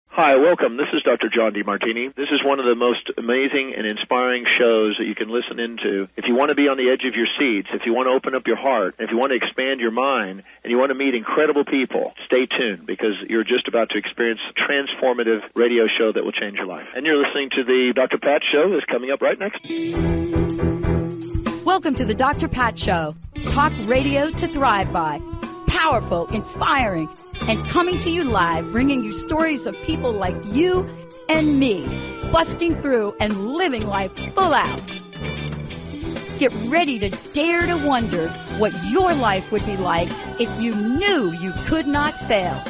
Hi, welcome. This is Dr. John DeMartini. This is one of the most amazing and inspiring shows that you can listen into. If you want to be on the edge of your seats, if you want to open up your heart, if you want to expand your mind, and you want to meet incredible people, stay tuned because you're just about to experience a transformative radio show that will change your life. And you're listening to the Dr. Pat Show that's coming up right next. Welcome to the Dr. Pat Show. Talk radio to thrive by. Powerful, inspiring, and coming to you live, bringing you stories of people like you and me, busting through and living life full out. Get ready to dare to wonder what your life would be like if you knew you could not fail.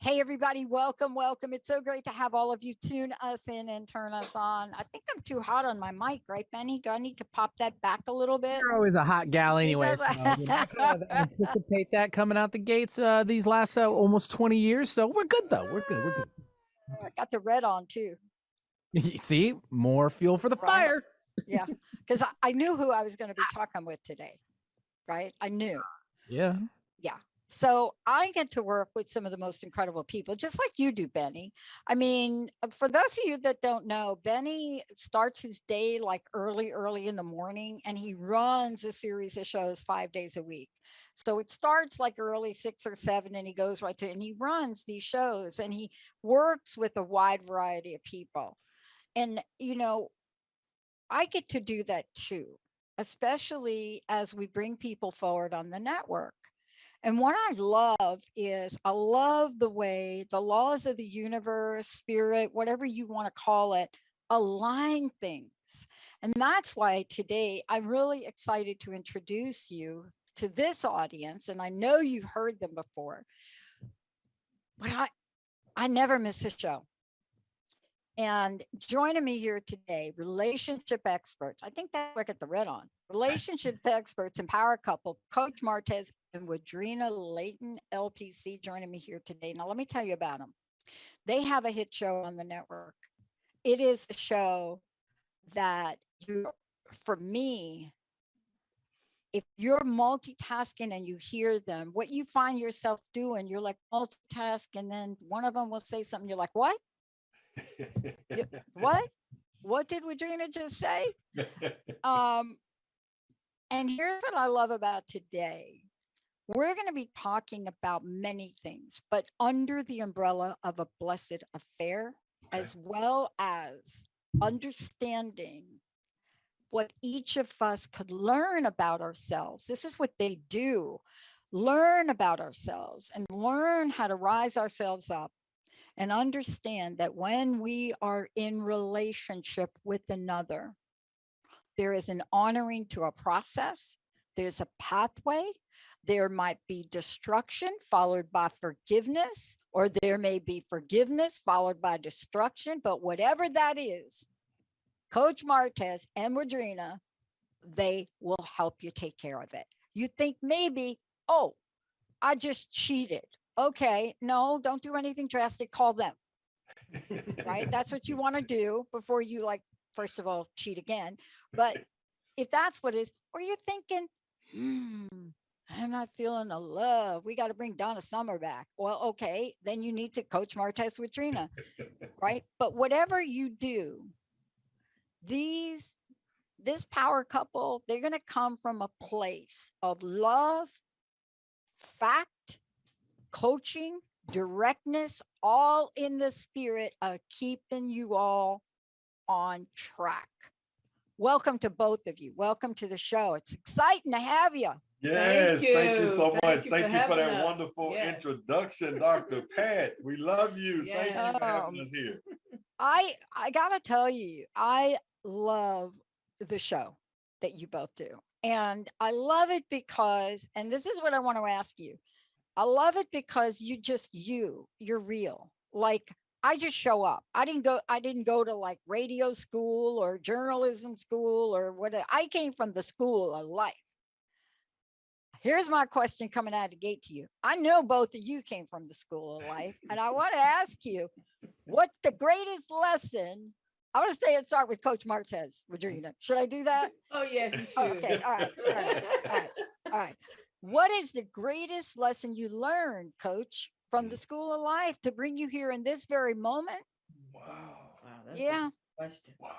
Hey, everybody. Welcome. It's so great to have all of you tune us in and turn us on. I think I'm too hot on my mic, right, Benny? Do I need to pop that back a little bit? You're always a hot gal anyway. So, I kind of anticipate that coming out the gates these last almost 20 years. So we're good, though. We're good. I got the red on, too. See, more fuel for the fire. Yeah, because I knew who I was going to be talking with today, right? I knew. Yeah. So I get to work with some of the most incredible people, just like you do, Benny. I mean, for those of you that don't know, Benny starts his day like early in the morning, and he runs a series of shows 5 days a week. So it starts like early 6 or 7, and he goes right to it, and he runs these shows, and he works with a wide variety of people. And, you know, I get to do that too, especially as we bring people forward on the network. And what I love is I love the way the laws of the universe, spirit, whatever you want to call it, align things. And that's why today I'm really excited to introduce you to this audience. And I know you've heard them before, but I never miss a show. And joining me here today, relationship experts. I think that's where I get the red on. Relationship experts and power couple, Coach Martez and Woodrina Layton, LPC, joining me here today. Now, let me tell you about them. They have a hit show on the network. It is a show that for me, if you're multitasking and you hear them, what you find yourself doing, you're like multitask, and then one of them will say something. You're like, what? What did Woodrina just say? And here's what I love about today. We're going to be talking about many things, but under the umbrella of a blessed affair, as well as understanding what each of us could learn about ourselves. This is what they do. Learn about ourselves and learn how to rise ourselves up. And understand that when we are in relationship with another, there is an honoring to a process. There's a pathway. There might be destruction followed by forgiveness, or there may be forgiveness followed by destruction. But whatever that is, Coach Martez and Woodrina, they will help you take care of it. You think maybe, oh, I just cheated. Okay, no, don't do anything drastic. Call them, right? That's what you want to do before you, like, first of all, cheat again. But if that's what it is, or you're thinking, I'm not feeling the love. We got to bring Donna Summer back. Well, okay, then you need to Coach Martez Woodrina, right? But whatever you do, this power couple, they're going to come from a place of love, fact, coaching, directness, all in the spirit of keeping you all on track. Welcome to both of you. Welcome to the show. It's exciting to have you. Yes, thank you so much. Thank you for that wonderful introduction, Dr. Pat. We love you. Thank you for having us here. I gotta tell you, I love the show that you both do. And I love it because, and this is what I want to ask you. I love it because you're real. Like, I just show up. I didn't go to like radio school or journalism school or whatever. I came from the school of life. here's my question coming out of the gate to you. I know both of you came from the school of life, and I want to ask you, what's the greatest lesson? I want to start with Coach Martez Woodrina. Should I do that? Oh, yes, you should. Okay, all right. What is the greatest lesson you learned, Coach, from the school of life to bring you here in this very moment? Wow. That's yeah. a question. Wow.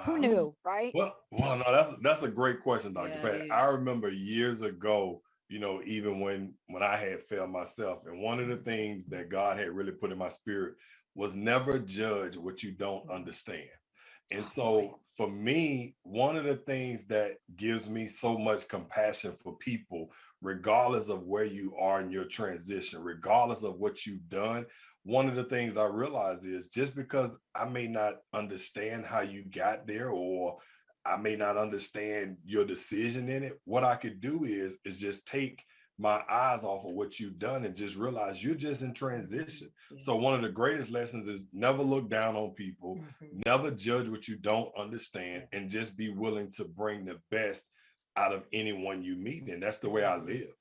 Who knew, right? Well, no, that's a great question, Dr. Pat. Yeah. I remember years ago, even when I had failed myself, and one of the things that God had really put in my spirit was never judge what you don't understand. And so for me, one of the things that gives me so much compassion for people, regardless of where you are in your transition, regardless of what you've done, one of the things I realize is just because I may not understand how you got there, or I may not understand your decision in it, what I could do is just take my eyes off of what you've done and just realize you're just in transition. So one of the greatest lessons is never look down on people, never judge what you don't understand, and just be willing to bring the best out of anyone you meet. And that's the way I live.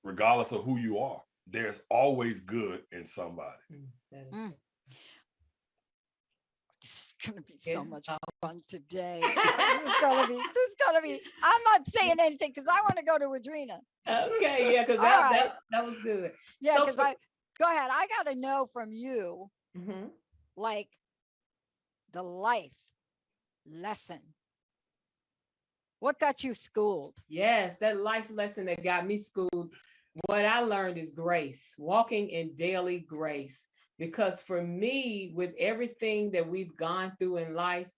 Regardless of who you are, there's always good in somebody. This is gonna be so much fun today. This is gonna be. I'm not saying anything because I want to go to Woodrina. Okay, yeah, because that was good. Yeah, because go ahead. I got to know from you, like the life lesson. What got you schooled? Yes, that life lesson that got me schooled. What I learned is grace, walking in daily grace. Because for me, with everything that we've gone through in life,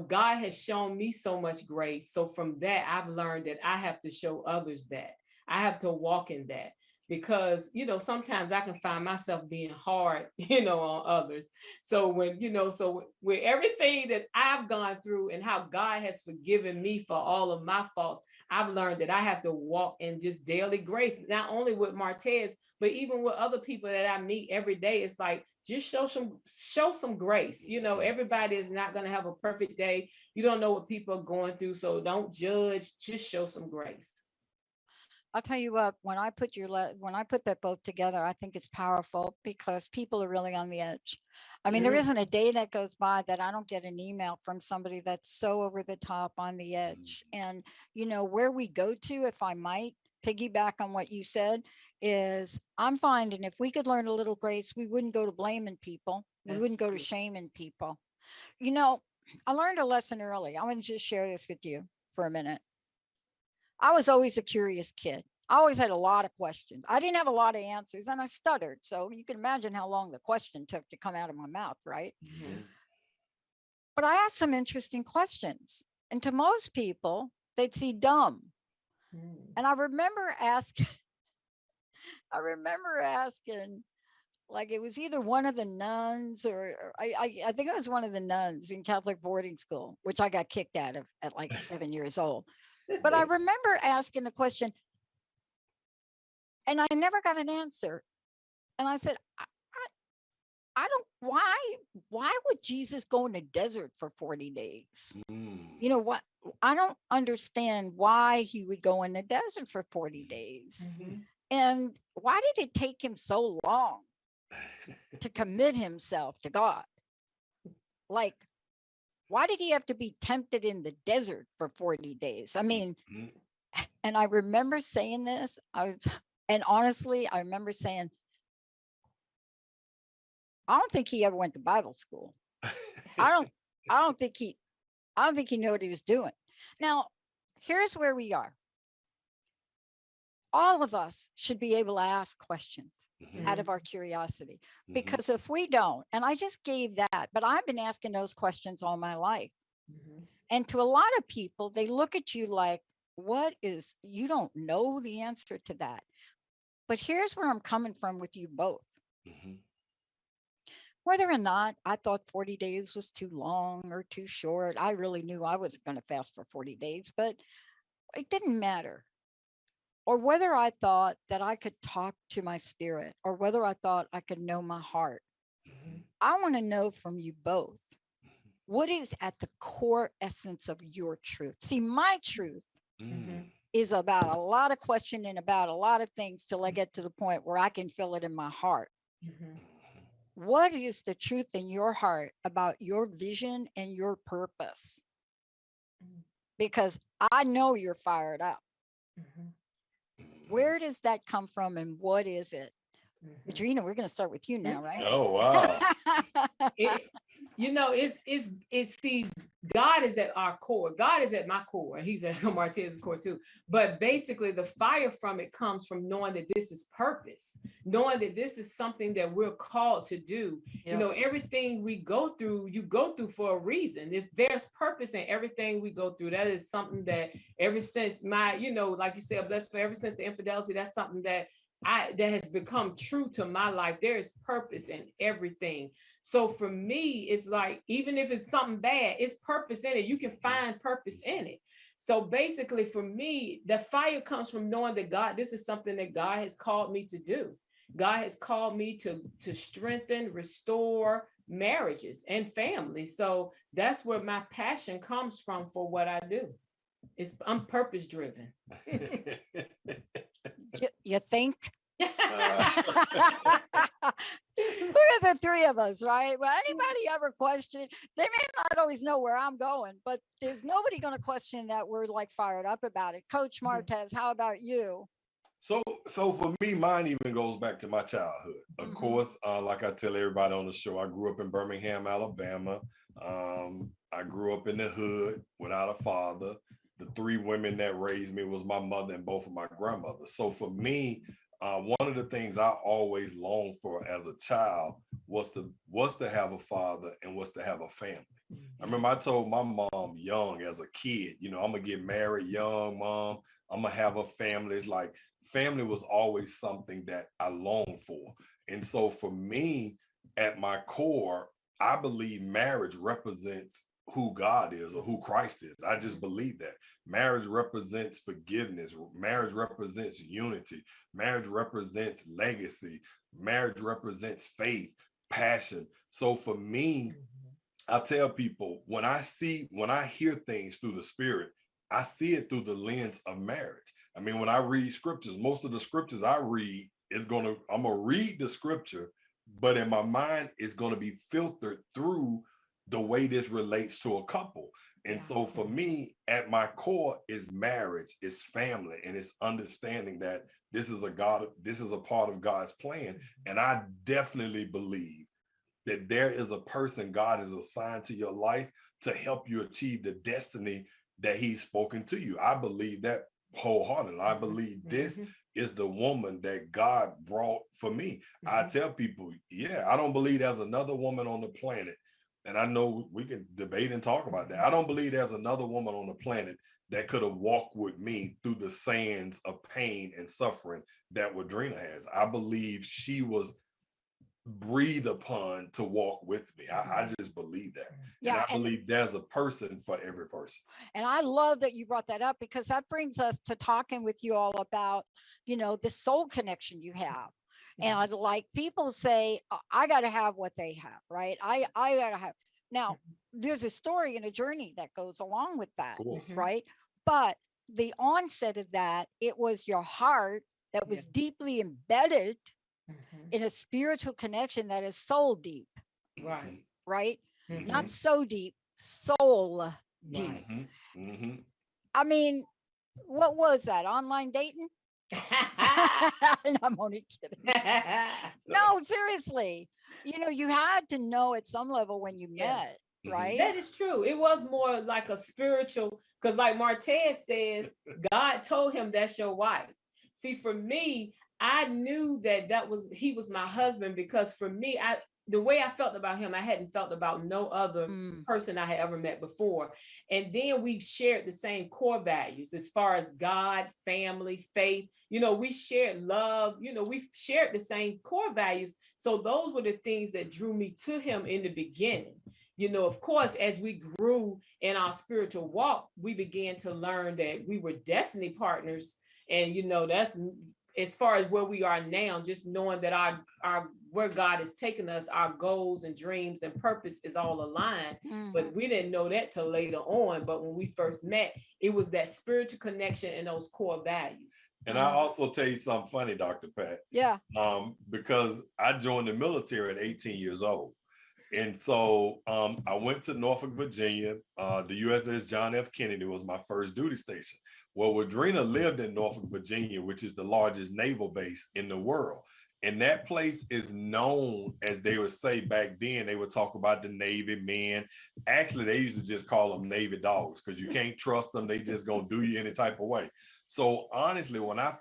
God has shown me so much grace. So from that, I've learned that I have to show others that. I have to walk in that. Because, sometimes I can find myself being hard, on others. So with everything that I've gone through and how God has forgiven me for all of my faults, I've learned that I have to walk in just daily grace, not only with Martez, but even with other people that I meet every day. It's like, just show some grace. Everybody is not going to have a perfect day. You don't know what people are going through. So don't judge, just show some grace. I'll tell you what, when I put that both together, I think it's powerful because people are really on the edge. I mean, there isn't a day that goes by that I don't get an email from somebody that's so over the top on the edge. And, where we go to, if I might piggyback on what you said, is I'm finding if we could learn a little grace, we wouldn't go to blaming people. We wouldn't go to shaming people. I learned a lesson early. I'm going to just share this with you for a minute. I was always a curious kid. I always had a lot of questions. I didn't have a lot of answers and I stuttered. So you can imagine how long the question took to come out of my mouth, right? But I asked some interesting questions. And to most people, they'd see dumb. And I remember asking, like it was either one of the nuns or I think it was one of the nuns in Catholic boarding school, which I got kicked out of at like 7 years old. But I remember asking the question and I never got an answer. And I said, I don't, why would Jesus go in the desert for 40 days? You know what? I don't understand why he would go in the desert for 40 days. And why did it take him so long to commit himself to God? Like, why did he have to be tempted in the desert for 40 days? I mean, and I remember saying this, and honestly, I remember saying, I don't think he ever went to Bible school. I don't think he knew what he was doing. Now, here's where we are. All of us should be able to ask questions out of our curiosity, because if we don't, and I just gave that, but I've been asking those questions all my life. And to a lot of people, they look at you like, you don't know the answer to that. But here's where I'm coming from with you both. Whether or not I thought 40 days was too long or too short, I really knew I wasn't going to fast for 40 days, but it didn't matter. Or whether I thought that I could talk to my spirit, or whether I thought I could know my heart. I want to know from you both, what is at the core essence of your truth? See, my truth is about a lot of questioning about a lot of things till I get to the point where I can feel it in my heart. Mhm. What is the truth in your heart about your vision and your purpose? Because I know you're fired up. Mhm. Where does that come from and what is it? Mhm. Woodrina, we're going to start with you now, right? Oh, wow. It, it's see, God is at our core. God is at my core, and He's at Martez's core too. But basically, the fire from it comes from knowing that this is purpose, knowing that this is something that we're called to do. Yep. You know, everything we go through, you go through for a reason. There's purpose in everything we go through. That is something that ever since my, like you said, blessed for ever since the infidelity, that's something that has become true to my life. There is purpose in everything. So for me, it's like, even if it's something bad, it's purpose in it. You can find purpose in it. So basically for me, the fire comes from knowing that God, this is something that God has called me to do. God has called me to strengthen, restore marriages and families. So that's where my passion comes from for what I do. I'm purpose driven. You think? Look at the three of us, right? Well, anybody ever question? They may not always know where I'm going, but there's nobody going to question that we're like fired up about it. Coach Martez, how about you? So for me, mine even goes back to my childhood. Of course, like I tell everybody on the show, I grew up in Birmingham, Alabama. I grew up in the hood without a father. The three women that raised me was my mother and both of my grandmothers. So for me, one of the things I always longed for as a child was to have a father and was to have a family. I remember I told my mom young as a kid, I'm gonna get married young, Mom. I'm gonna have a family. It's like family was always something that I longed for. And so for me, at my core, I believe marriage represents who God is or who Christ is. I just believe that. Marriage represents forgiveness. Marriage represents unity. Marriage represents legacy. Marriage represents faith, passion. So for me, I tell people when I hear things through the Spirit, I see it through the lens of marriage. I mean, when I read scriptures, most of the scriptures I read I'm gonna read the scripture, but in my mind, it's gonna be filtered through the way this relates to a couple. And so for me, at my core is marriage, is family, and it's understanding that this is a part of God's plan. And I definitely believe that there is a person God has assigned to your life to help you achieve the destiny that He's spoken to you. I believe that wholeheartedly. I believe this is the woman that God brought for me. I tell people, I don't believe there's another woman on the planet. And I know we can debate and talk about that. I don't believe there's another woman on the planet that could have walked with me through the sands of pain and suffering that Woodrina has. I believe she was breathed upon to walk with me. I just believe that. Yeah, and I believe there's a person for every person. And I love that you brought that up, because that brings us to talking with you all about, the soul connection you have. And like people say, I got to have what they have, right? I got to have. Now, there's a story and a journey that goes along with that, right? But the onset of that, it was your heart that was deeply embedded in a spiritual connection that is soul deep. Right? Not so deep, soul deep. I mean, what was that? Online dating? I'm only kidding. No, seriously. You had to know at some level when you met, right? That is true. It was more like a spiritual, because like Martez says, God told him that's your wife. See, for me, I knew that he was my husband, because for me, the way I felt about him, I hadn't felt about no other person I had ever met before. And then we shared the same core values as far as God, family, faith. We shared love. We shared the same core values. So those were the things that drew me to him in the beginning. Of course, as we grew in our spiritual walk, we began to learn that we were destiny partners. And, that's as far as where we are now, just knowing that our where God is taking us, our goals and dreams and purpose is all aligned. But we didn't know that till later on. But when we first met, it was that spiritual connection and those core values. And I also tell you something funny, Dr. Pat. Yeah. Because I joined the military at 18 years old. And so I went to Norfolk, Virginia. The USS John F. Kennedy was my first duty station. Well, Woodrina lived in Norfolk, Virginia, which is the largest naval base in the world. And that place is known, as they would say back then, they would talk about the Navy men. Actually, they used to just call them Navy dogs because you can't trust them. They just gonna do you any type of way. So honestly, when I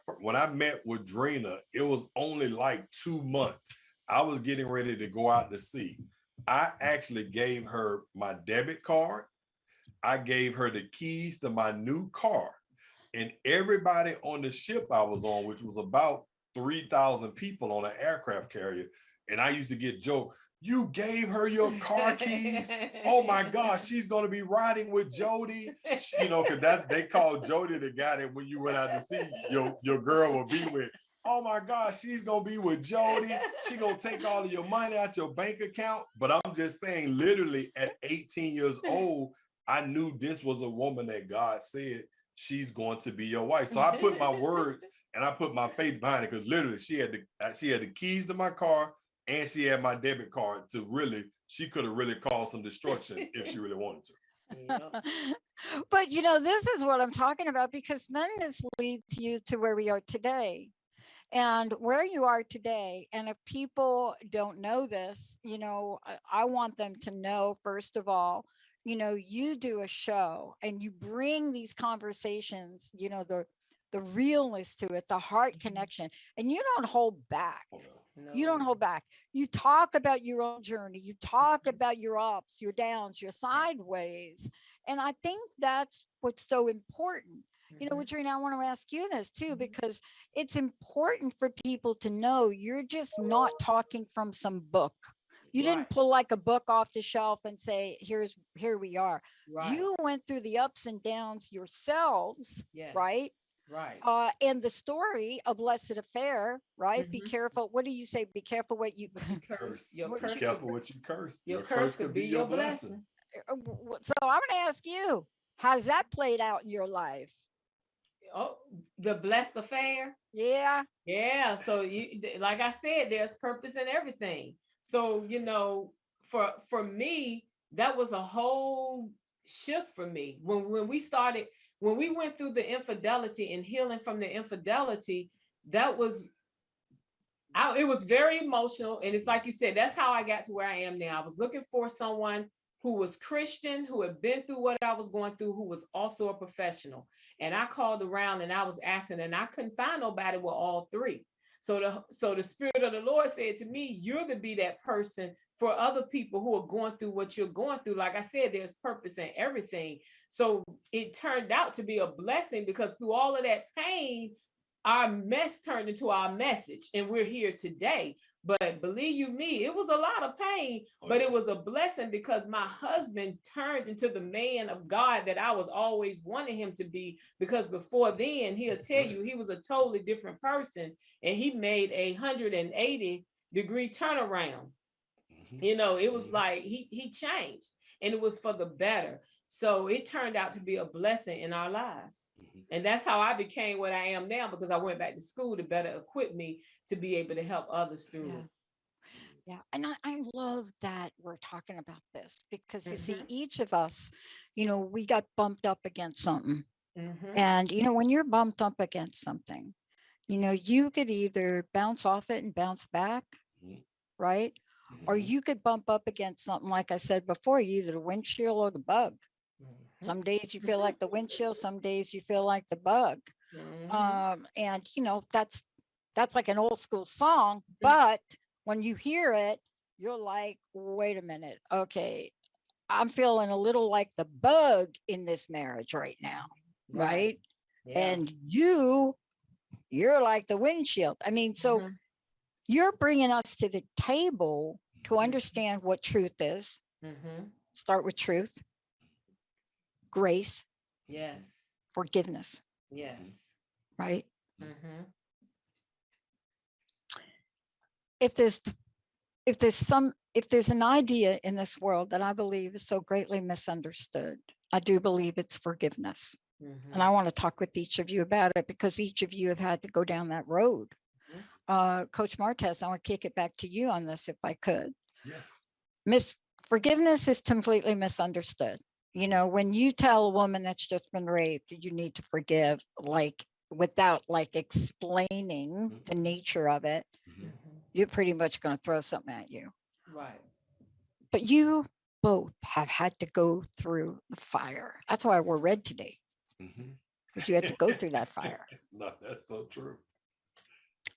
met Woodrina, it was only like 2 months. I was getting ready to go out to sea. I actually gave her my debit card. I gave her the keys to my new car. And everybody on the ship I was on, which was about 3,000 people on an aircraft carrier, and I used to get joked, you gave her your car keys? Oh my gosh, she's going to be riding with Jody. You know, because they call Jody the guy that when you went out to sea, your girl will be with. Oh my gosh, she's gonna be with Jody. She's gonna take all of your money out your bank account. But I'm just saying, literally at 18 years old, I knew this was a woman that God said she's going to be your wife. So I put my words and I put my faith behind it, because literally she had the keys to my car and she had my debit card to really, she could have really caused some destruction if she really wanted to. Yeah. But you know, this is what I'm talking about, because then this leads you to where we are today. And where you are today, and if people don't know this, you know, I want them to know, first of all, you know, you do a show and you bring these conversations, you know, the realness to it, the heart connection, and you don't hold back. No. You don't hold back. You talk about your own journey. You talk about your ups, your downs, your sideways. And I think that's what's so important. You know, Woodrina, I want to ask you this too, because it's important for people to know you're just not talking from some book. You didn't pull like a book off the shelf and say, here we are. Right. You went through the ups and downs yourselves, Yes. right? Right. And the story, A Blessed Affair, right? Be careful. What do you say? Be careful what you curse. Be careful what you curse. Your curse could be your blessing. So I'm going to ask you, how's that played out in your life? Oh, the blessed affair. Yeah. Yeah. So you, like I said, there's purpose in everything. So, you know, for me, that was a whole shift for me. When we went through the infidelity and healing from the infidelity, it was very emotional. And it's like you said, that's how I got to where I am now. I was looking for someone who was Christian, who had been through what I was going through, who was also a professional. And I called around and I was asking, and I couldn't find nobody with all three. So the Spirit of the Lord said to me, you're to be that person for other people who are going through what you're going through. Like I said, there's purpose in everything. So it turned out to be a blessing, because through all of that pain, our mess turned into our message, and we're here today. But believe you me, it was a lot of pain, but it was a blessing, because my husband turned into the man of God that I was always wanting him to be. Because before then, he'll tell you he was a totally different person, and he made 180-degree turnaround. You know, it was like he changed, and it was for the better. So it turned out to be a blessing in our lives. And that's how I became what I am now, because I went back to school to better equip me to be able to help others through it. Yeah. And I love that we're talking about this, because you see, each of us, you know, we got bumped up against something. And, you know, when you're bumped up against something, you know, you could either bounce off it and bounce back, right? Or you could bump up against something, like I said before, either the windshield or the bug. Some days you feel like the windshield, some days you feel like the bug. And you know, that's like an old school song, but when you hear it, you're like, wait a minute, okay, I'm feeling a little like the bug in this marriage right now, right? And you're like the windshield. I mean, so you're bringing us to the table to understand what truth is. Start with truth. Grace. Yes. Forgiveness. Yes. Right. if there's an idea in this world that I believe is so greatly misunderstood, I do believe it's forgiveness. And I want to talk with each of you about it, because each of you have had to go down that road. Coach Martez, I want to kick it back to you on this if I could. Yes. Forgiveness is completely misunderstood. You know, when you tell a woman that's just been raped, you need to forgive, like without like explaining the nature of it, you're pretty much going to throw something at you. Right. But you both have had to go through the fire. That's why we're red today. Because you had to go through that fire. No, that's so true.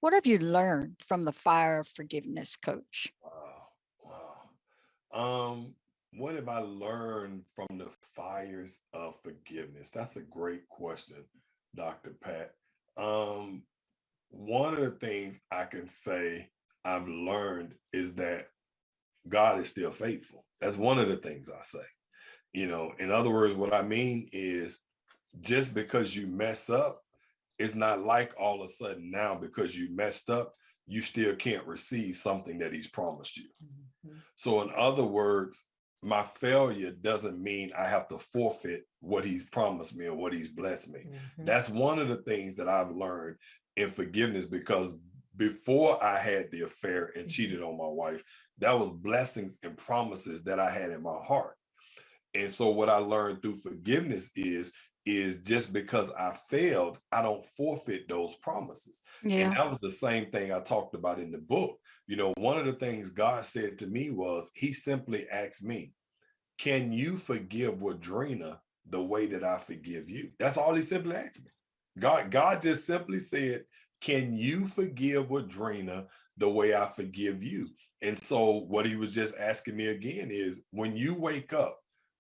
What have you learned from the fire of forgiveness, Coach? Wow. What have I learned from the fires of forgiveness? That's a great question, Dr. Pat. One of the things I can say I've learned is that God is still faithful. That's one of the things I say. You know, in other words, what I mean is, just because you mess up, it's not like all of a sudden now, because you messed up, you still can't receive something that he's promised you. So in other words, my failure doesn't mean I have to forfeit what he's promised me or what he's blessed me. That's one of the things that I've learned in forgiveness, because before I had the affair and cheated on my wife, that was blessings and promises that I had in my heart. And so what I learned through forgiveness is just because I failed, I don't forfeit those promises. And that was the same thing I talked about in the book. You know, one of the things God said to me was, he simply asked me, can you forgive Woodrina the way that I forgive you? That's all he simply asked me. God just simply said, can you forgive Woodrina the way I forgive you? And so what he was just asking me again is, when you wake up,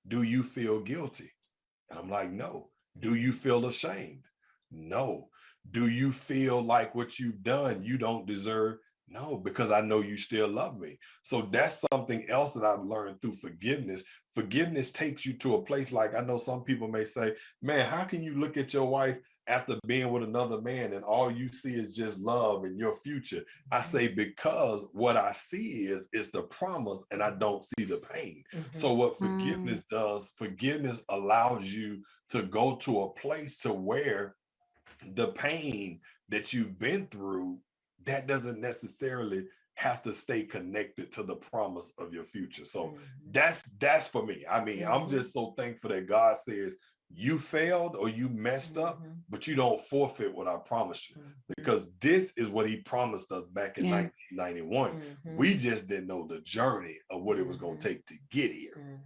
do you feel guilty? And I'm like, no. Do you feel ashamed? No. Do you feel like what you've done you don't deserve? No, because I know you still love me. So that's something else that I've learned through forgiveness. Forgiveness takes you to a place, like, I know some people may say, man, how can you look at your wife after being with another man and all you see is just love and your future? I say, because what I see is the promise and I don't see the pain. So what forgiveness does, forgiveness allows you to go to a place to where the pain that you've been through, that doesn't necessarily have to stay connected to the promise of your future. So that's for me. I mean, I'm just so thankful that God says, you failed or you messed up, but you don't forfeit what I promised you, because this is what he promised us back in 1991. We just didn't know the journey of what it was going to take to get here.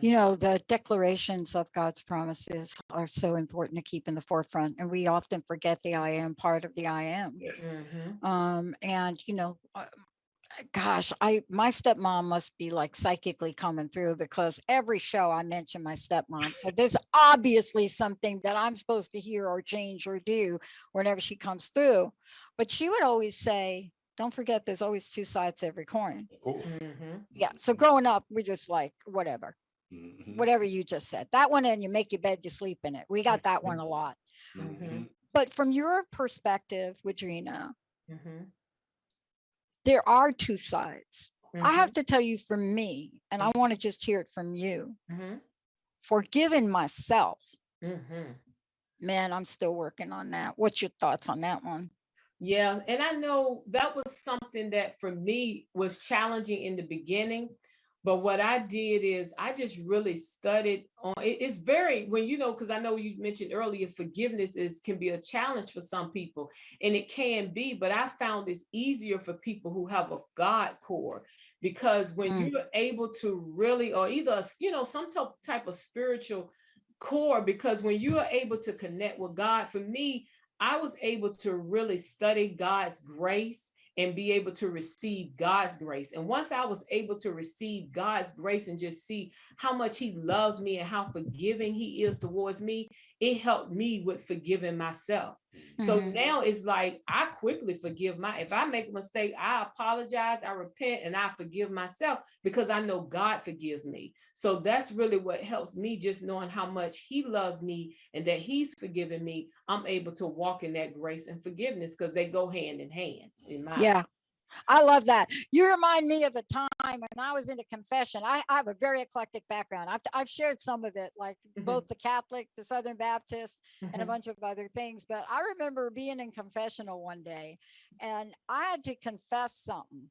You know, the declarations of God's promises are so important to keep in the forefront, and we often forget the I am part of the I am. Yes. And you know, gosh, my stepmom must be like psychically coming through, because every show I mention my stepmom. So there's obviously something that I'm supposed to hear or change or do whenever she comes through. But she would always say, don't forget, there's always two sides to every coin. Of course. Yeah. So growing up, we're just like, whatever you just said. That one, and you make your bed, you sleep in it. We got that one a lot. But from your perspective, Woodrina, there are two sides. I have to tell you, for me, and I want to just hear it from you, forgiving myself, man, I'm still working on that. What's your thoughts on that one? Yeah, and I know that was something that for me was challenging in the beginning. But what I did is I just really studied on it. It's very, when you know, because I know you mentioned earlier, forgiveness can be a challenge for some people, and it can be, but I found it's easier for people who have a God core, because when you're able to really, or either, you know, some type of spiritual core, because when you are able to connect with God, for me, I was able to really study God's grace and be able to receive God's grace. And once I was able to receive God's grace and just see how much he loves me and how forgiving he is towards me, it helped me with forgiving myself. So now it's like, I quickly forgive if I make a mistake, I apologize, I repent, and I forgive myself, because I know God forgives me. So that's really what helps me, just knowing how much he loves me and that he's forgiven me. I'm able to walk in that grace and forgiveness, because they go hand in hand in my I love that. You remind me of a time when I was in a confession. I have a very eclectic background. I've shared some of it, like both the Catholic, the Southern Baptist, and a bunch of other things. But I remember being in confessional one day, and I had to confess something.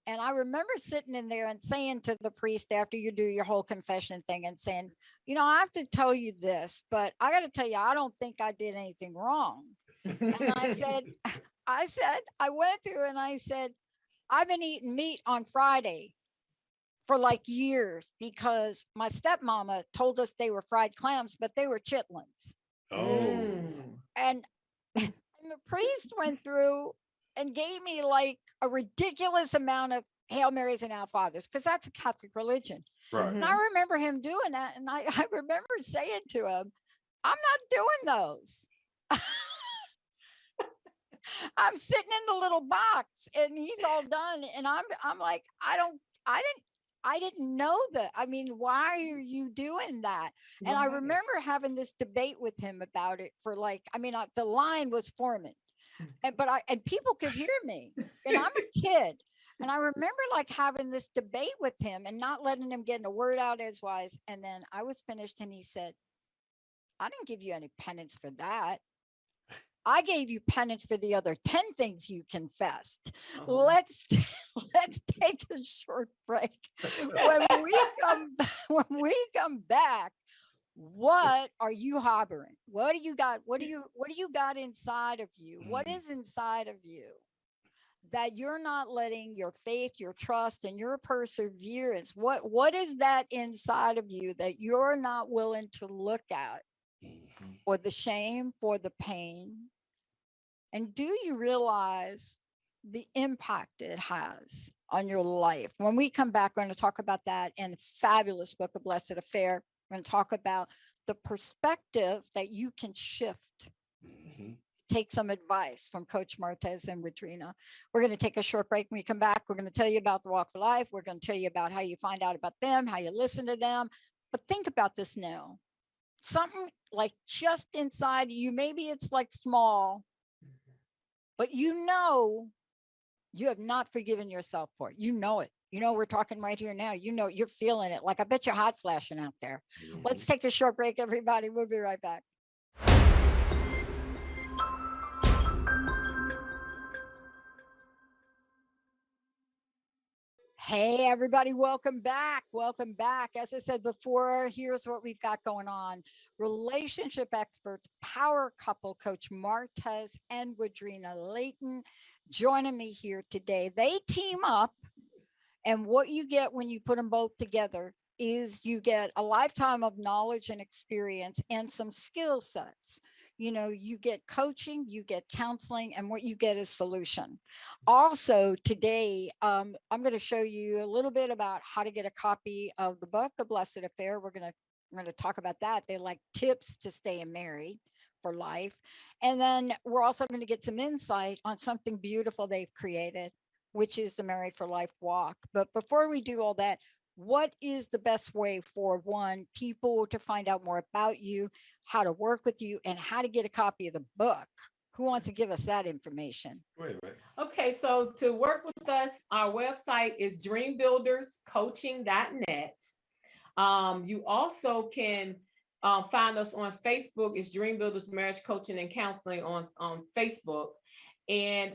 And I remember sitting in there and saying to the priest after you do your whole confession thing and saying, I have to tell you this, but I got to tell you, I don't think I did anything wrong. And I went through and I said, I've been eating meat on Friday for like years because my stepmama told us they were fried clams, but they were chitlins. Oh. And the priest went through and gave me like a ridiculous amount of Hail Marys and Our Fathers, because that's a Catholic religion. Right. And I remember him doing that. And I remember saying to him, I'm not doing those. I'm sitting in the little box and he's all done. And I'm like, I didn't know that. I mean, why are you doing that? And I remember having this debate with him about it for like, the line was forming and people could hear me and I'm a kid. And I remember like having this debate with him and not letting him get a word out edgewise. And then I was finished and he said, I didn't give you any penance for that. I gave you penance for the other 10 things you confessed. Let's take a short break. When we come back, what are you harboring? What do you got? What do you got inside of you? What is inside of you that you're not letting your faith, your trust, and your perseverance? What is that inside of you that you're not willing to look at? For the shame, for the pain? And do you realize the impact it has on your life? When we come back, we're going to talk about that in the fabulous book, A Blessed Affair. We're going to talk about the perspective that you can shift. Take some advice from Coach Martez and Woodrina. We're going to take a short break. When we come back, we're going to tell you about the Walk for Life. We're going to tell you about how you find out about them, how you listen to them. But think about this now. Something like just inside you, maybe it's like small, but you have not forgiven yourself for it. You know it. We're talking right here now. You're feeling it. Like I bet you're hot flashing out there. Let's take a short break, everybody. We'll be right back. Hey, everybody, welcome back. Welcome back. As I said before, here's what we've got going on. Relationship experts, power couple, Coach Martez and Woodrina Layton, joining me here today. They team up, and what you get when you put them both together is you get a lifetime of knowledge and experience and some skill sets. You get coaching, you get counseling, and what you get is solution. Also today, I'm going to show you a little bit about how to get a copy of the book, The Blessed Affair. We're going to talk about that. They're like tips to staying married for life. And then we're also going to get some insight on something beautiful they've created, which is the Married for Life walk. But before we do all that, what is the best way for people to find out more about you, how to work with you, and how to get a copy of the book? Who wants to give us that information? Wait. Okay, so to work with us, our website is dreambuilderscoaching.net. You also can find us on Facebook. It's Dream Builders Marriage Coaching and Counseling on Facebook. And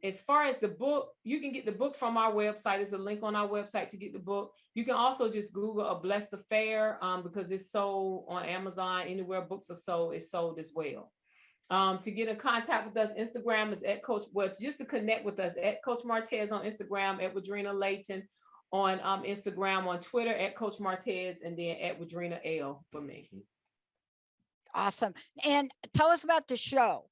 as far as the book, you can get the book from our website. There's a link on our website to get the book. You can also just Google A Blessed Affair because it's sold on Amazon. Anywhere books are sold, it's sold as well. To get in contact with us, Instagram is just to connect with us, at Coach Martez on Instagram, at Woodrina Layton on Instagram, on Twitter, at Coach Martez, and then at Woodrina L for me. Awesome. And tell us about the show.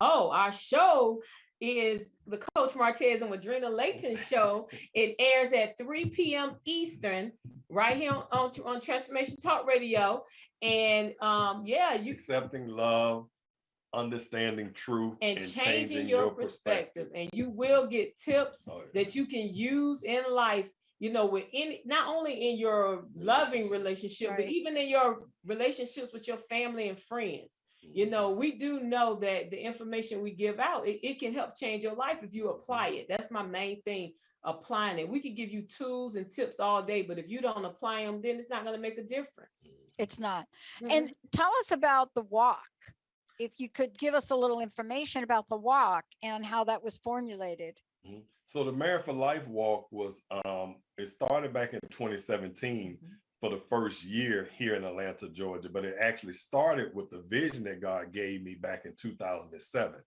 Oh, our show is the Coach Martez and Woodrina Layton show. It airs at 3 p.m. Eastern, right here on Transformation Talk Radio. And you accepting love, understanding truth, and changing your perspective. And you will get tips that you can use in life, not only in your loving relationship, but even in your relationships with your family and friends. You know, we do know that the information we give out, it can help change your life if you apply it. That's my main thing, applying it. We can give you tools and tips all day, but if you don't apply them, then it's not going to make a difference. It's not. And tell us about the walk. If you could give us a little information about the walk and how that was formulated. So the Married for Life walk was, it started back in 2017 for the first year here in Atlanta, Georgia, but it actually started with the vision that God gave me back in 2007.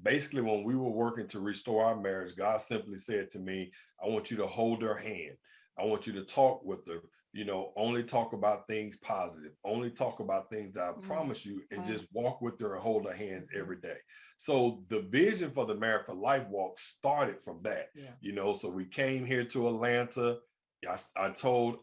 Basically, when we were working to restore our marriage, God simply said to me, I want you to hold her hand. I want you to talk with her, you know, only talk about things positive, only talk about things that I promise you, and just walk with her and hold her hands every day. So the vision for the Married for Life walk started from that, you know, so we came here to Atlanta. I told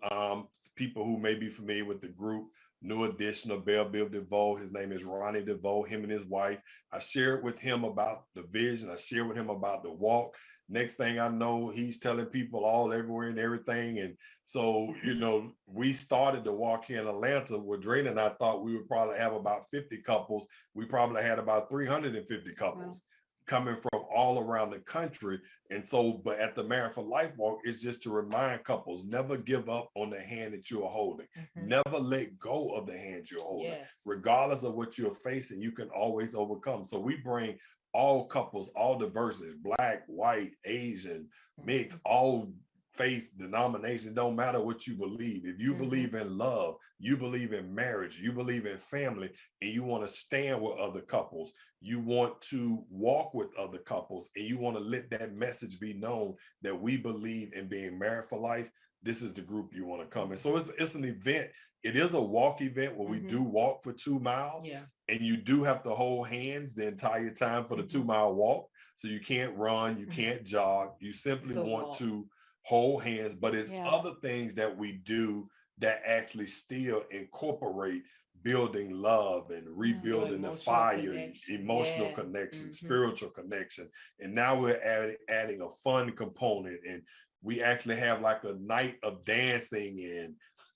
people who may be familiar with the group, New Edition of Belle Biv DeVoe. His name is Ronnie DeVoe, him and his wife. I shared with him about the vision. I shared with him about the walk. Next thing I know, he's telling people all everywhere and everything. And so, you know, we started the walk here in Atlanta. Woodrina and I thought we would probably have about 50 couples. We probably had about 350 couples coming from all around the country. And so, but at the Married for Life walk, it's just to remind couples, never give up on the hand that you are holding. Never let go of the hand you're holding. Regardless of what you're facing, you can always overcome. So we bring all couples, all diversities, Black, white, Asian, mixed, all faith, denomination, don't matter what you believe. If you believe in love, you believe in marriage, you believe in family, and you want to stand with other couples, you want to walk with other couples, and you want to let that message be known that we believe in being married for life, this is the group you want to come in. So it's an event. It is a walk event where we do walk for 2 miles, and you do have to hold hands the entire time for the 2 mile walk. So you can't run, you can't jog, you simply want to hold hands, but it's other things that we do that actually still incorporate building love and rebuilding the fire, emotional connection, spiritual connection. And now we're adding a fun component, and we actually have like a night of dancing and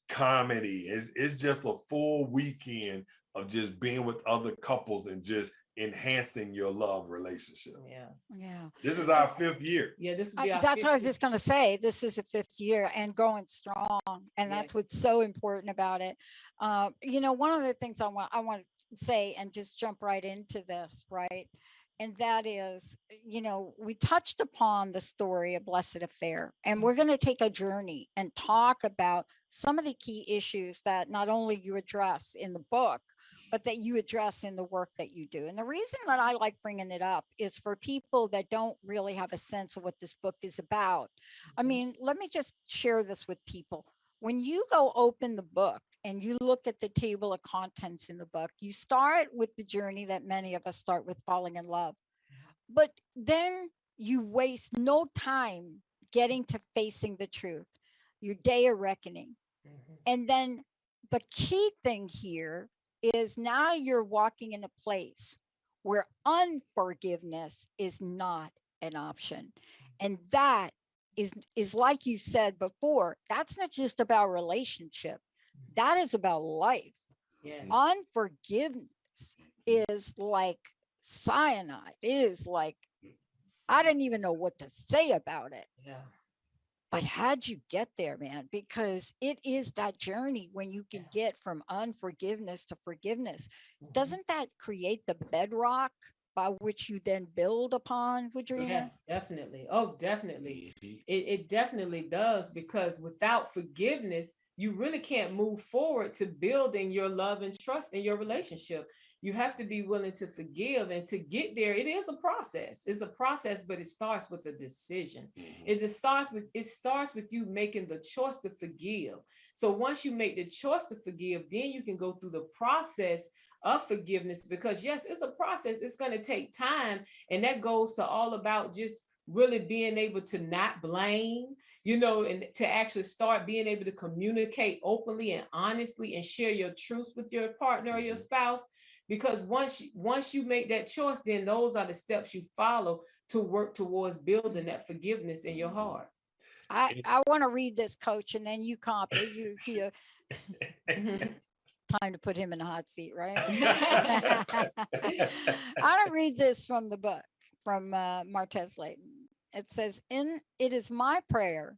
comedy. It's just a full weekend of just being with other couples and just enhancing your love relationship. This is our 5th year. This will be our that's 5th what I was just going to say. This is a 5th year and going strong, and that's what's so important about it. You know, one of the things I want to say, and just jump right into this, right? And that is, you know, we touched upon the story of Blessed Affair, and we're going to take a journey and talk about some of the key issues that not only you address in the book, but that you address in the work that you do. And the reason that I like bringing it up is for people that don't really have a sense of what this book is about. I mean, let me just share this with people. When you go open the book and you look at the table of contents in the book, you start with the journey that many of us start with, falling in love. But then you waste no time getting to facing the truth, your day of reckoning. And then the key thing here is now you're walking in a place where unforgiveness is not an option. And that is like you said before, that's not just about relationship. That is about life. Unforgiveness is like cyanide. It is like, I didn't even know what to say about it. But how'd you get there, man? Because it is that journey when you can get from unforgiveness to forgiveness. Doesn't that create the bedrock by which you then build upon, Woodrina? Yes, definitely. Oh, definitely. It definitely does, because without forgiveness, you really can't move forward to building your love and trust in your relationship. You have to be willing to forgive, and to get there, it is a process. It's a process, but it starts with a decision. It starts with you making the choice to forgive. So once you make the choice to forgive, then you can go through the process of forgiveness, because yes, it's a process. It's going to take time, and that goes to all about just really being able to not blame, you know, and to actually start being able to communicate openly and honestly and share your truths with your partner or your spouse. Because once you make that choice, then those are the steps you follow to work towards building that forgiveness in your heart. I want to read this, Coach, and then you copy. time to put him in a hot seat, right? I want to read this from the book from Martez Layton. It says, it is my prayer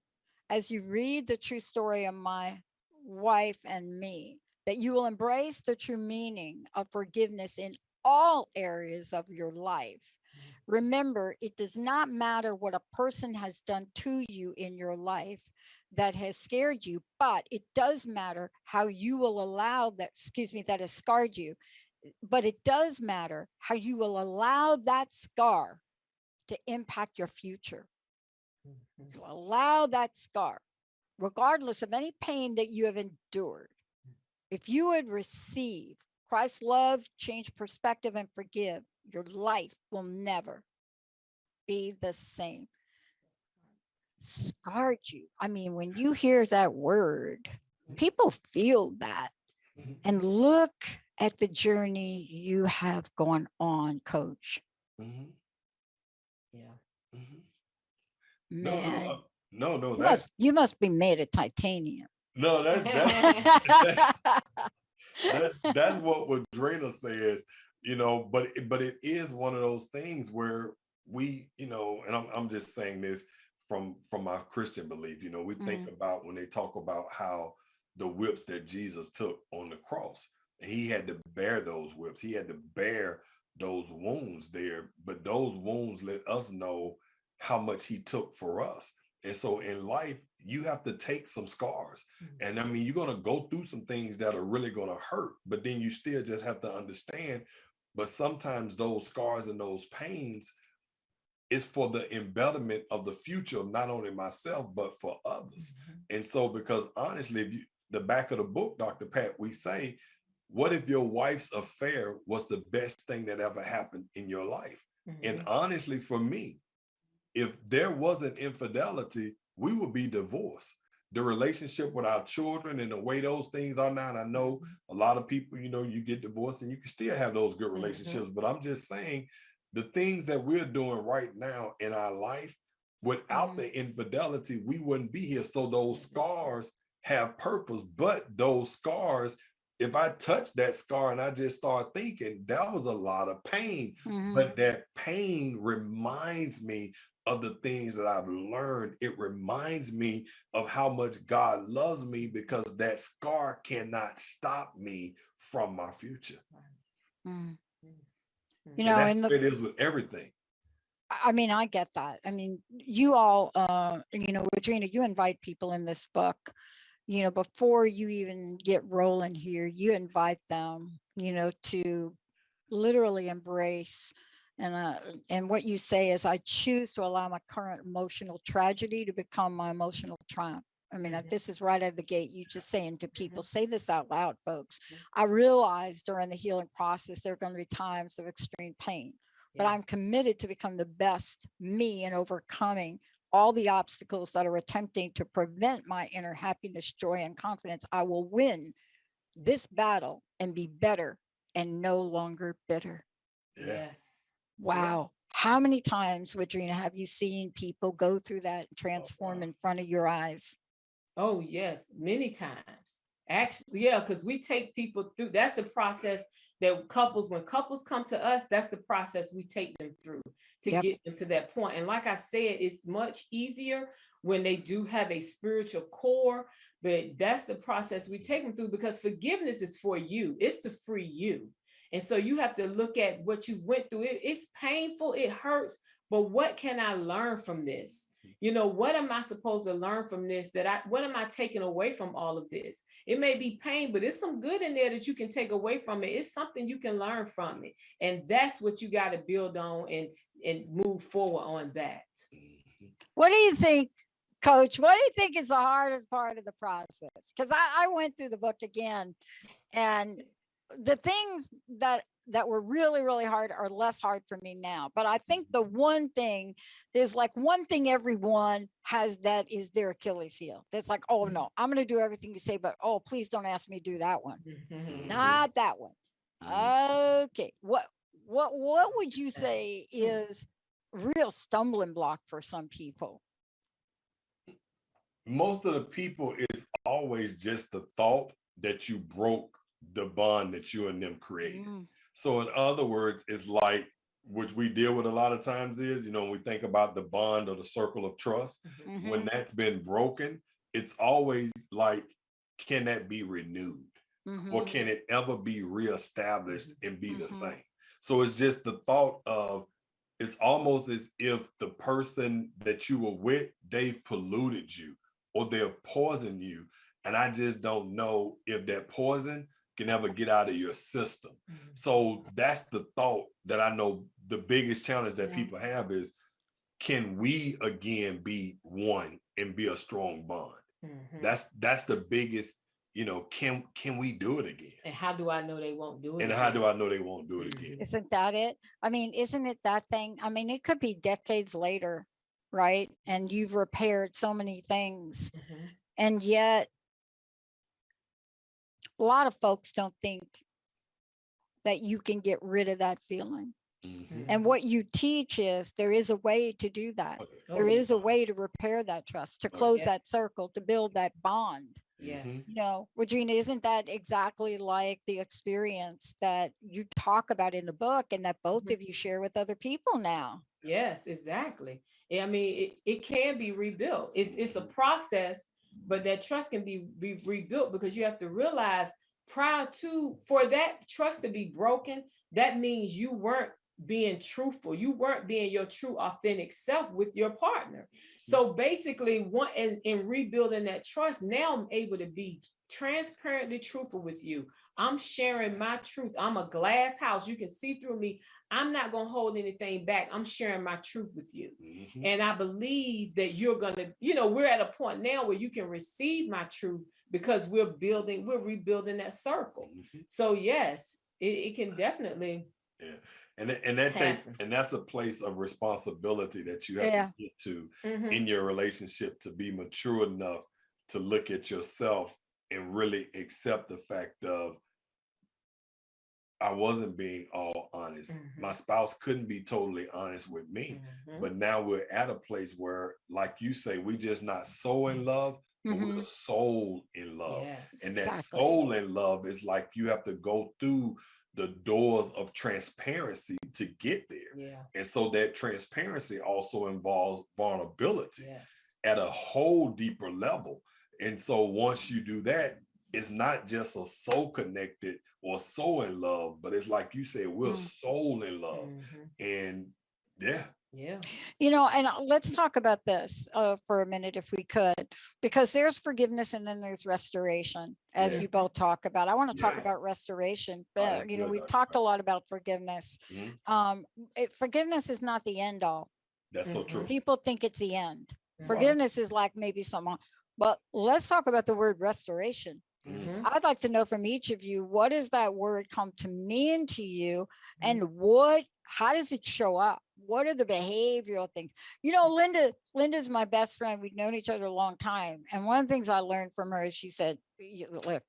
as you read the true story of my wife and me, that you will embrace the true meaning of forgiveness in all areas of your life. Remember, it does not matter what a person has done to you in your life that has scared you, but it does matter how you will allow that, that has scarred you. But it does matter how you will allow that scar to impact your future. To allow that scar, regardless of any pain that you have endured. If you would receive Christ's love, change perspective, and forgive, your life will never be the same. Scarred you. I mean, when you hear that word, people feel that. And look at the journey you have gone on, Coach. Yeah. Man, No, you must be made of titanium. No, that's what Woodrina says, but it is one of those things where we, and I'm just saying this from my Christian belief, we think about when they talk about how the whips that Jesus took on the cross, and he had to bear those whips, he had to bear those wounds there, but those wounds let us know how much he took for us. And so in life, you have to take some scars. And I mean, you're going to go through some things that are really going to hurt, but then you still just have to understand. But sometimes those scars and those pains is for the embellishment of the future of not only myself, but for others. And so, because honestly, if the back of the book, Dr. Pat, we say, what if your wife's affair was the best thing that ever happened in your life? And honestly, for me, if there wasn't infidelity, we would be divorced. The relationship with our children and the way those things are now, and I know a lot of people, you get divorced and you can still have those good relationships, but I'm just saying the things that we're doing right now in our life, without the infidelity, we wouldn't be here. So those scars have purpose, but those scars, if I touch that scar and I just start thinking, that was a lot of pain, but that pain reminds me of the things that I've learned. It reminds me of how much God loves me, because that scar cannot stop me from my future. That's what it is with everything. I mean, I get that. I mean, you all, Woodrina, you invite people in this book, before you even get rolling here, you invite them, to literally embrace. And what you say is, I choose to allow my current emotional tragedy to become my emotional triumph. I mean, this is right out of the gate. You just saying to people, say this out loud, folks. I realize during the healing process, there are going to be times of extreme pain, but I'm committed to become the best me and overcoming all the obstacles that are attempting to prevent my inner happiness, joy, and confidence. I will win this battle and be better and no longer bitter. Yes. Wow. How many times, Woodrina, have you seen people go through that and transform in front of your eyes? Oh, yes, many times. Actually, yeah, because we take people through. That's the process that when couples come to us, that's the process we take them through to get them to that point. And like I said, it's much easier when they do have a spiritual core, but that's the process we take them through, because forgiveness is for you. It's to free you. And so you have to look at what you went through. It's painful, it hurts, but what can I learn from this? What am I supposed to learn from this? What am I taking away from all of this? It may be pain, but it's some good in there that you can take away from it. It's something you can learn from it. And that's what you got to build on and move forward on that. What do you think, Coach? What do you think is the hardest part of the process? Because I went through the book again, and the things that were really, really hard are less hard for me now. But I think the one thing, there's like one thing everyone has that is their Achilles heel. That's like, oh no, I'm going to do everything you say, but oh, please don't ask me to do that one. Not that one. Okay. What would you say is real stumbling block for some people? Most of the people, it's always just the thought that you broke the bond that you and them created. Mm. So in other words, it's like, which we deal with a lot of times is, when we think about the bond or the circle of trust, Mm-hmm. when that's been broken, it's always like, can that be renewed? Mm-hmm. Or can it ever be reestablished and be the Mm-hmm. same? So it's just the thought of, it's almost as if the person that you were with, they've polluted you or they've poisoned you. And I just don't know if that poison can ever get out of your system. Mhm. So that's the thought that I know the biggest challenge that Yeah. people have is, can we again be one and be a strong bond? Mhm. That's the biggest, can we do it again? And how do I know they won't do it? And how do I know they won't do it again? Isn't that it? I mean, isn't it that thing? I mean, it could be decades later, right? And you've repaired so many things. Mhm. And yet, a lot of folks don't think that you can get rid of that feeling. Mhm. And what you teach is there is a way to do that. Okay. Oh, There yeah. is a way to repair that trust, to close Yeah. that circle, to build that bond. Yes. You know, Woodrina, isn't that exactly like the experience that you talk about in the book and that both Mhm. of you share with other people now? Yes, exactly. I mean, it can be rebuilt. It's a process, but that trust can be rebuilt, because you have to realize, for that trust to be broken, that means you weren't being truthful. You weren't being your true authentic self with your partner. So basically, in rebuilding that trust, now I'm able to be transparently truthful with you. I'm sharing my truth. I'm a glass house. You can see through me. I'm not going to hold anything back. I'm sharing my truth with you. Mhm. And I believe that you're going to, we're at a point now where you can receive my truth, because we're rebuilding that circle. Mhm. So yes, it can definitely. Yeah. And that takes, happen. and that's a place of responsibility that you have Yeah. to get to Mhm. in your relationship, to be mature enough to look at yourself and really accept the fact of, I wasn't being all honest. Mhm. My spouse couldn't be totally honest with me. Mhm. But now we're at a place where, like you say, we just not so in love, but Mhm. we're soul in love. Yes. And that Exactly. soul in love is like, you have to go through the doors of transparency to get there. Yeah. And so that transparency also involves vulnerability Yes. at a whole deeper level. And so once you do that, it's not just a soul connected or soul in love, but it's like you said, we're soul in love. Mhm. And yeah. Yeah. And let's talk about this for a minute, if we could, because there's forgiveness and then there's restoration, as Yeah. you both talk about. I want to talk Yeah. about restoration, Oh, but that's good, we've Dr. talked a lot about forgiveness. Mhm. Forgiveness is not the end all. That's so Mhm. true. People think it's the end. Mhm. Forgiveness is like maybe someone, but let's talk about the word restoration. Mhm. I'd like to know from each of you, what does that word come to mean to you, and how does it show up? What are the behavioral things? Linda's my best friend. We've known each other a long time. And one of the things I learned from her is she said, look,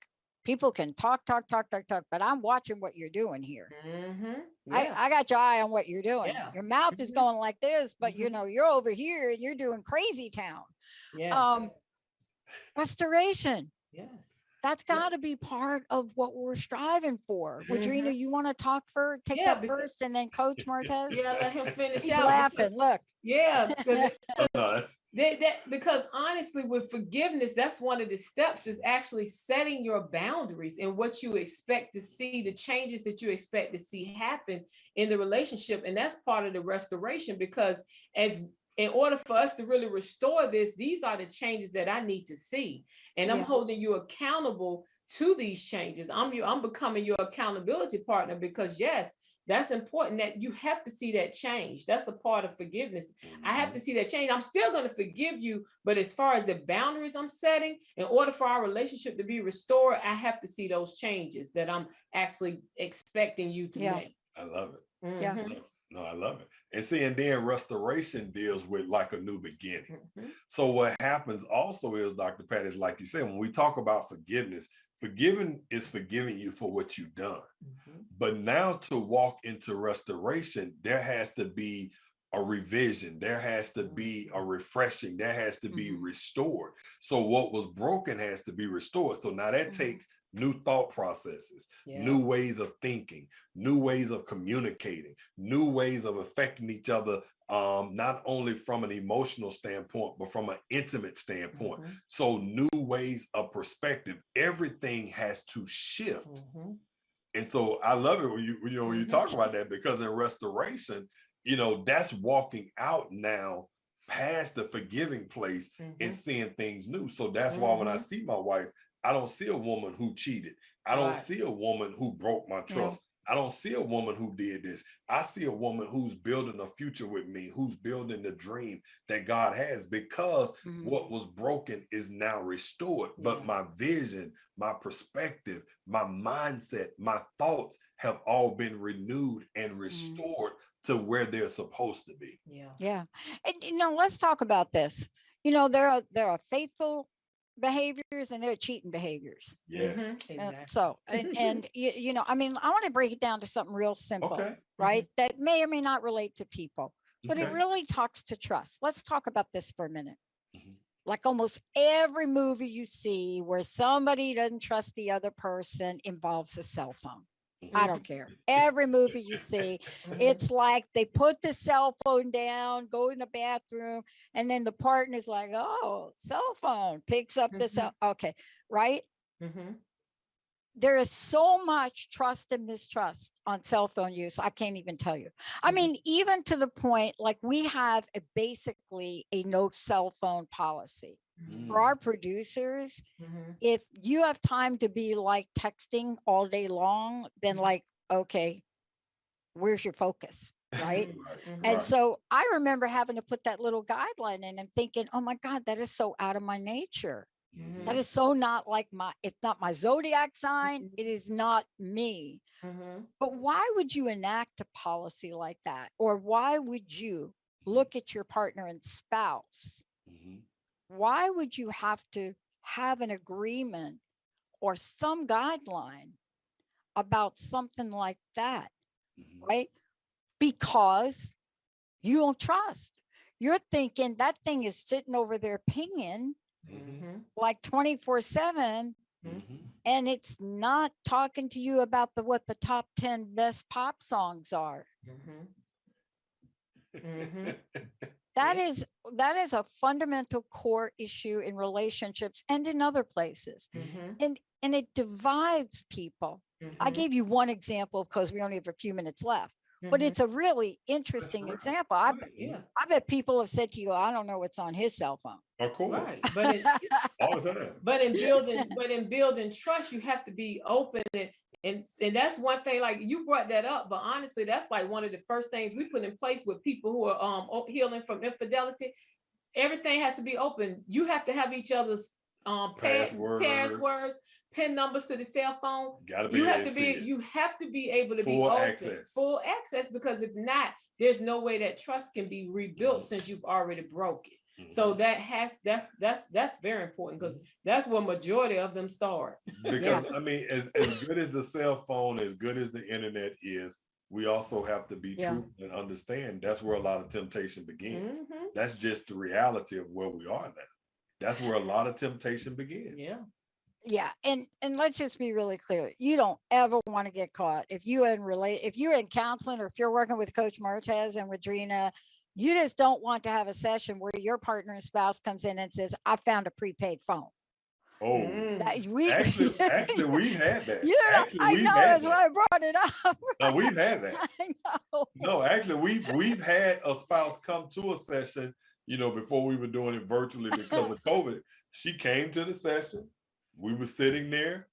people can talk, but I'm watching what you're doing here. Mhm. Yes. I got your eye on what you're doing. Yeah. Your mouth is Mhm. going like this, but Mhm. you're over here and you're doing crazy town. Yes. Restoration. Yes. That's got to be part of what we're striving for. Woodrina, you want to take Yeah, that first, and then Coach Martez? Yeah, let him finish He's out. laughing. Look. Yeah, because No, because honestly, with forgiveness, that's one of the steps, is actually setting your boundaries and what you expect to see, the changes that you expect to see happen in the relationship. And that's part of the restoration, because in order for us to really restore this, these are the changes that I need to see. And I'm holding you accountable to these changes. I'm becoming your accountability partner, because yes, that's important, that you have to see that change. That's a part of forgiveness. I have to see that change. I'm still going to forgive you, but as far as the boundaries I'm setting, in order for our relationship to be restored, I have to see those changes that I'm actually expecting you to make. I love it. Mhm. Yeah. No, I love it. And see, and then restoration deals with like a new beginning. Mhm. So what happens also is, Dr. Pat, is like you said, when we talk about forgiveness, forgiving is forgiving you for what you've done. Mhm. But now to walk into restoration, there has to be a revision. There has to be a refreshing. There has to be restored. So what was broken has to be restored. So now that takes new thought processes, new ways of thinking, new ways of communicating, new ways of affecting each other, not only from an emotional standpoint, but from an intimate standpoint. So new ways of perspective, everything has to shift. And so I love it when you talk about that, because in restoration, that's walking out now past the forgiving place and seeing things new. So that's why when I see my wife, I don't see a woman who cheated. I don't see a woman who broke my trust. I don't see a woman who did this. I see a woman who's building a future with me, who's building the dream that God has, because what was broken is now restored. But my vision, my perspective, my mindset, my thoughts have all been renewed and restored to where they're supposed to be. Yeah. And let's talk about this. There are faithful behaviors and there are cheating behaviors. Yes. Exactly. So, and I want to break it down to something real simple, right? That may or may not relate to people, but it really talks to trust. Let's talk about this for a minute. Like almost every movie you see where somebody doesn't trust the other person involves a cell phone. I don't care. Every movie you see, it's like they put the cell phone down, go in the bathroom, and then the partner's like, oh, cell phone, picks up the cell. Okay, right? There is so much trust and mistrust on cell phone use. I can't even tell you. I mean, even to the point, like we have basically a no cell phone policy. For our producers, if you have time to be like texting all day long, then like, okay, where's your focus? Right. And so I remember having to put that little guideline in and thinking, oh my God, that is so out of my nature. That is so not like it's not my zodiac sign. It is not me. But why would you enact a policy like that? Or why would you look at your partner and spouse? Why would you have to have an agreement or some guideline about something like that? Right? Because you don't trust. You're thinking that thing is sitting over their pinging like 24/7, and it's not talking to you about what the top 10 best pop songs are. That is a fundamental core issue in relationships and in other places. And it divides people. I gave you one example because we only have a few minutes left. But it's a really interesting example. I bet people have said to you, I don't know what's on his cell phone. Of course. Right. All the time. But in building trust, you have to be open, and that's one thing, like you brought that up, but honestly, that's like one of the first things we put in place with people who are healing from infidelity. Everything has to be open. You have to have each other's passwords, PIN numbers to the cell phone. You have to be able to be open, full access, because if not, there's no way that trust can be rebuilt since you've already broke it. So that's very important, because that's where majority of them start. Because I mean, as good as the cell phone, as good as the internet is, we also have to be true and understand that's where a lot of temptation begins. That's just the reality of where we are now. That's where a lot of temptation begins. Yeah. And let's just be really clear. You don't ever want to get caught. If you're in counseling, or if you're working with Coach Martez and Woodrina, you just don't want to have a session where your partner and spouse comes in and says, I found a prepaid phone. Oh, actually, we've had that. I know, that's why I brought it up. No, we've had that. I know. No, actually, we've had a spouse come to a session, before we were doing it virtually because of COVID. She came to the session. We were sitting there,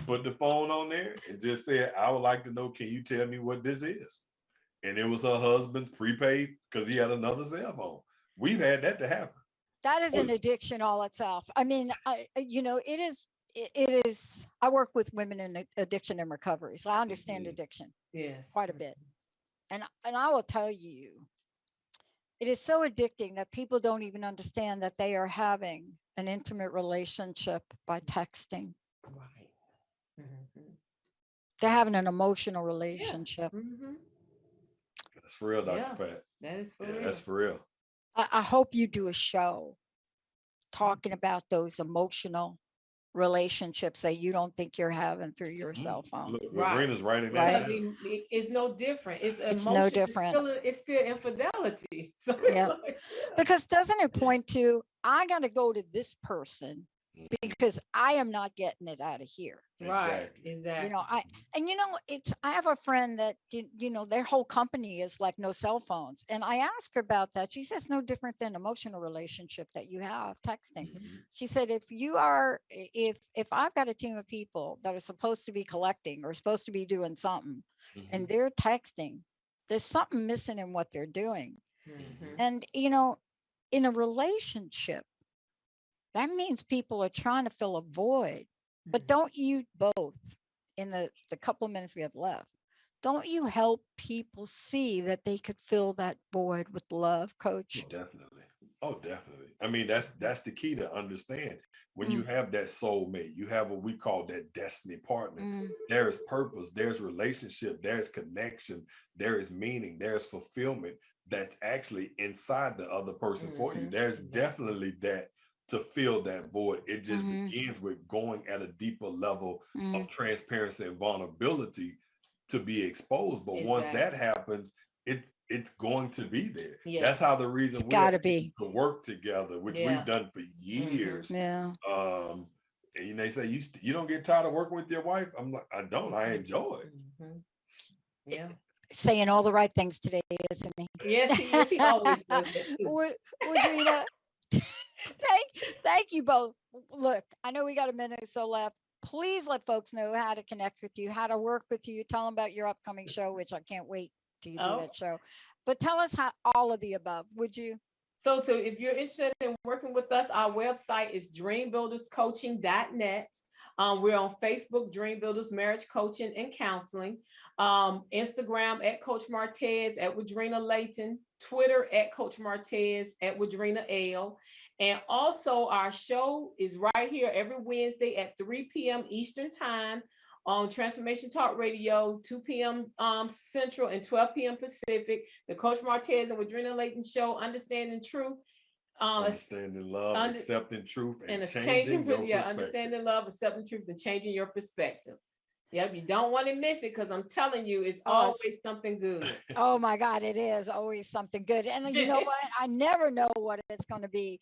put the phone on there, and just said, I would like to know, can you tell me what this is? And it was her husband's prepaid, because he had another cell phone. We've had that to happen. That is an addiction all itself. I mean, it is. I work with women in addiction and recovery, so I understand addiction quite a bit. And I will tell you, it is so addicting that people don't even understand that they are having an intimate relationship by texting. Right. They're having an emotional relationship. That's for real, Dr. Pat. That is for real. That's for real. I hope you do a show talking about those emotional relationships that you don't think you're having through your cell phone. Look, Right. Woodrina's writing Right. that down. It's no different. It's no emotion, different. It's still infidelity. So Yeah. Because doesn't it point to, I got to go to this person because I am not getting it out of here. Right, exactly. You know, I have a friend that, you know, their whole company is like no cell phones. And I asked her about that. She says no different than emotional relationship that you have texting. She said, if I've got a team of people that are supposed to be collecting or supposed to be doing something and they're texting, there's something missing in what they're doing. And, you know, in a relationship, that means people are trying to fill a void. But don't you both, in the couple of minutes we have left, don't you help people see that they could fill that void with love, Coach? Definitely. Oh, definitely. I mean, that's the key to understand. When you have that soulmate, you have what we call that destiny partner. There is purpose, there's relationship, there's connection, there is meaning, there's fulfillment that's actually inside the other person for you. There's definitely that to fill that void. It just begins with going at a deeper level of transparency and vulnerability to be exposed. But once that happens, it's going to be there. That's how the reason we have to work together, which we've done for years. And they say, you don't get tired of working with your wife? I'm like, I don't. I enjoy it. Saying all the right things today, isn't he? Yes, he is. He always does it. Woodrina, thank you both. Look, I know we got a minute or so left. Please let folks know how to connect with you, how to work with you. Tell them about your upcoming show, which I can't wait till you do that show. But tell us how all of the above, would you? So if you're interested in working with us, our website is dreambuilderscoaching.net. We're on Facebook, Dream Builders Marriage Coaching and Counseling. Instagram at Coach Martez, at Woodrina Layton. Twitter at Coach Martez, at Woodrina L. And also our show is right here every Wednesday at 3 p.m. Eastern Time on Transformation Talk Radio, 2 p.m. Central and 12 p.m. Pacific. The Coach Martez and Woodrina Layton Show, Understanding Truth. Understanding love, accepting truth, and changing your perspective. Understanding love, accepting truth, and changing your perspective. Yep, you don't want to miss it because I'm telling you, it's always something good. Oh my God, it is always something good. And you know what? I never know what it's going to be.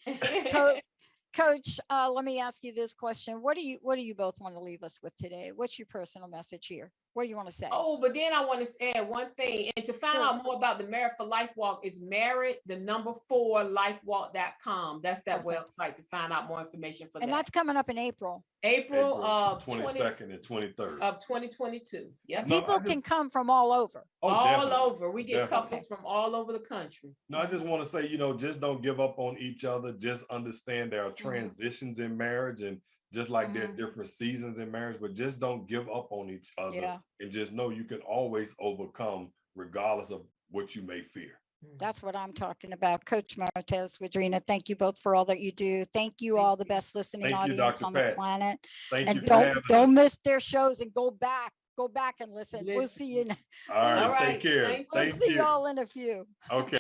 Coach, let me ask you this question. What do you both want to leave us with today? What's your personal message here? What do you want to say? Oh, but then I want to add one thing. And to find out more about the Married for Life Walk is married4lifewalk.com. That's that website to find out more information for that. And that's coming up in April. April 22nd and 23rd of 2022. Yeah. People can come from all over. All over. We get couples from all over the country. No, I just want to say, just don't give up on each other. Just understand there are transitions in marriage, and just like there are different seasons in marriage, but just don't give up on each other. And just know you can always overcome regardless of what you may fear. That's what I'm talking about. Coach Martez Woodrina, thank you both for all that you do. Thank you all, the best listening audience on the planet. And don't miss their shows and go back and listen. We'll see you. All right. Take care. We'll see y'all in a few. Okay.